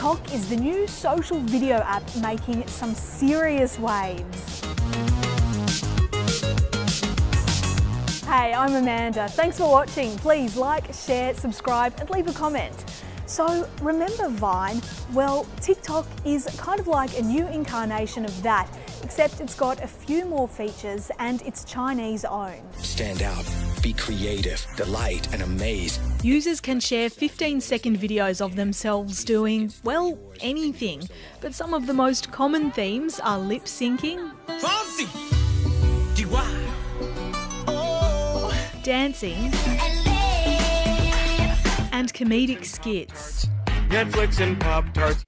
TikTok is the new social video app making some serious waves. Hey, I'm Amanda. Thanks for watching. Please like, share, subscribe and leave a comment. So remember Vine? Well, TikTok is kind of like a new incarnation of that, except it's got a few more features and it's Chinese owned. Stand out, be creative, delight and amaze. Users can share 15-second videos of themselves doing, well, anything. But some of the most common themes are lip syncing, dancing, and comedic skits. Netflix and Pop-Tarts.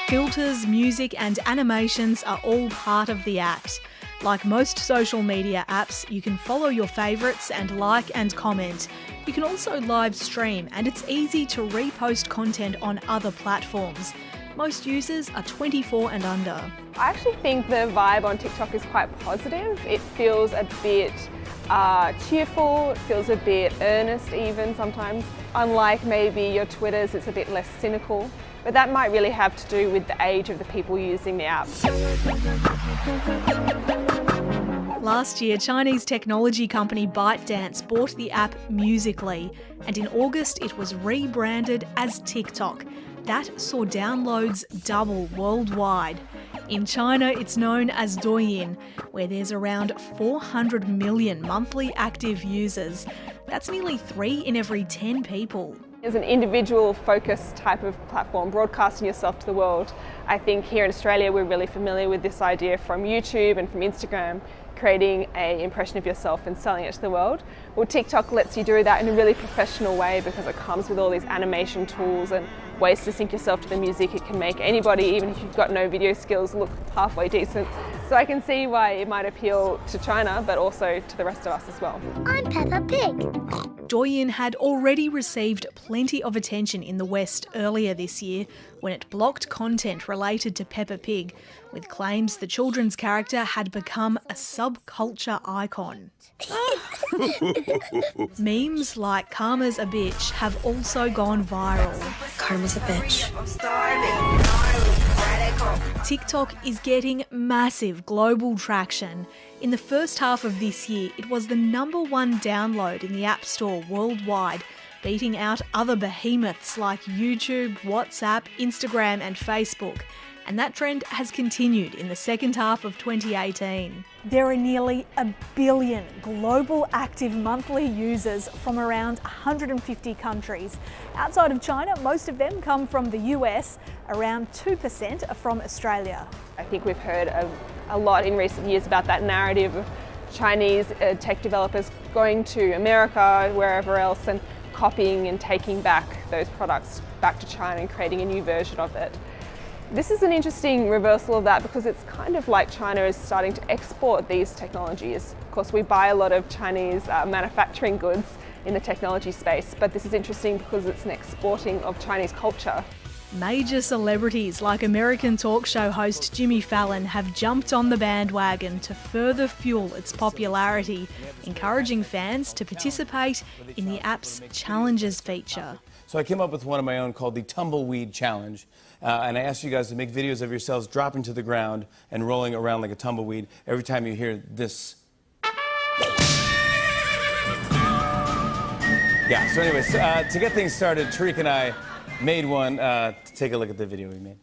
Filters, music and animations are all part of the act. Like most social media apps, you can follow your favourites and like and comment. You can also live stream and it's easy to repost content on other platforms. Most users are 24 and under. I actually think the vibe on TikTok is quite positive. It feels a bit cheerful, it feels a bit earnest even sometimes. Unlike maybe your Twitters, it's a bit less cynical. But that might really have to do with the age of the people using the app. Last year, Chinese technology company ByteDance bought the app Musical.ly, and in August it was rebranded as TikTok. That saw downloads double worldwide. In China, it's known as Douyin, where there's around 400 million monthly active users. That's nearly 3 in every 10 people. As an individual focused type of platform, broadcasting yourself to the world, I think here in Australia we're really familiar with this idea from YouTube and from Instagram, creating an impression of yourself and selling it to the world. Well, TikTok lets you do that in a really professional way because it comes with all these animation tools and ways to sync yourself to the music. It can make anybody, even if you've got no video skills, look halfway decent. So I can see why it might appeal to China, but also to the rest of us as well. I'm Peppa Pig. Douyin had already received plenty of attention in the West earlier this year when it blocked content related to Peppa Pig, with claims the children's character had become a subculture icon. Memes like Karma's a bitch have also gone viral. Karma's a bitch. TikTok is getting massive global traction. In the first half of this year, it was the #1 download in the App Store worldwide, beating out other behemoths like YouTube, WhatsApp, Instagram and Facebook. And that trend has continued in the second half of 2018. There are nearly 1 billion global active monthly users from around 150 countries. Outside of China, most of them come from the US, around 2% are from Australia. I think we've heard a lot in recent years about that narrative of Chinese tech developers going to America, wherever else, and copying and taking back those products back to China and creating a new version of it. This is an interesting reversal of that because it's kind of like China is starting to export these technologies. Of course, we buy a lot of Chinese manufacturing goods in the technology space, but this is interesting because it's an exporting of Chinese culture. Major celebrities like American talk show host Jimmy Fallon have jumped on the bandwagon to further fuel its popularity, encouraging fans to participate in the app's challenges feature. So I came up with one of my own called the Tumbleweed Challenge. And I asked you guys to make videos of yourselves dropping to the ground and rolling around like a tumbleweed every time you hear this. Yeah, so anyways, to get things started, Tariq and I made one. Take a look at the video we made.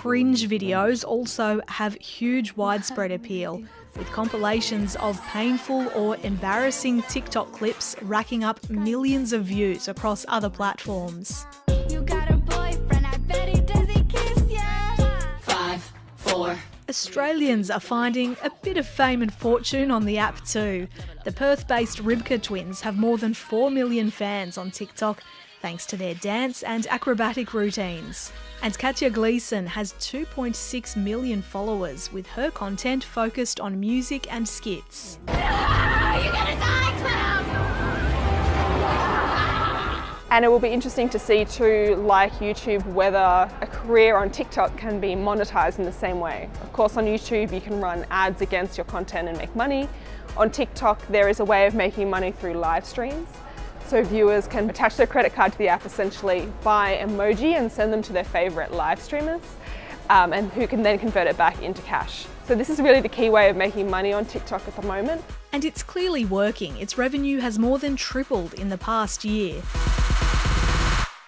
Cringe videos also have huge widespread appeal, with compilations of painful or embarrassing TikTok clips racking up millions of views across other platforms. You got a boyfriend, I bet he does he kiss ya? 5, 4. Australians are finding a bit of fame and fortune on the app too. The Perth-based Ribka twins have more than 4 million fans on TikTok, thanks to their dance and acrobatic routines. And Katja Gleason has 2.6 million followers, with her content focused on music and skits. You're gonna die, clown! And it will be interesting to see too, like YouTube, whether a career on TikTok can be monetized in the same way. Of course, on YouTube, you can run ads against your content and make money. On TikTok, there is a way of making money through live streams. So viewers can attach their credit card to the app, essentially buy emoji and send them to their favorite live streamers, and who can then convert it back into cash. So this is really the key way of making money on TikTok at the moment. And it's clearly working. Its revenue has more than tripled in the past year.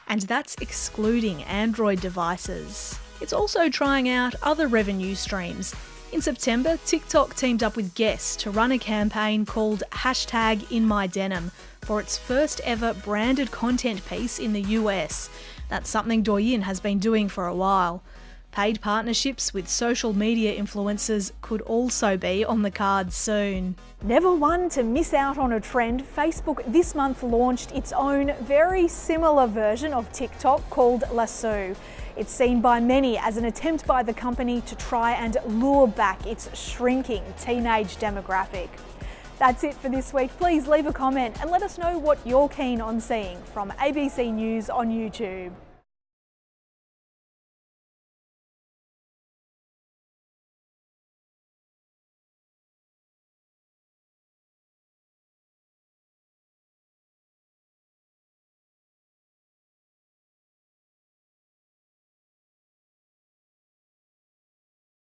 And that's excluding Android devices. It's also trying out other revenue streams. In September, TikTok teamed up with Guess to run a campaign called #InMyDenim for its first ever branded content piece in the US. That's something Douyin has been doing for a while. Paid partnerships with social media influencers could also be on the cards soon. Never one to miss out on a trend, Facebook this month launched its own very similar version of TikTok called Lasso. It's seen by many as an attempt by the company to try and lure back its shrinking teenage demographic. That's it for this week. Please leave a comment and let us know what you're keen on seeing from ABC News on YouTube.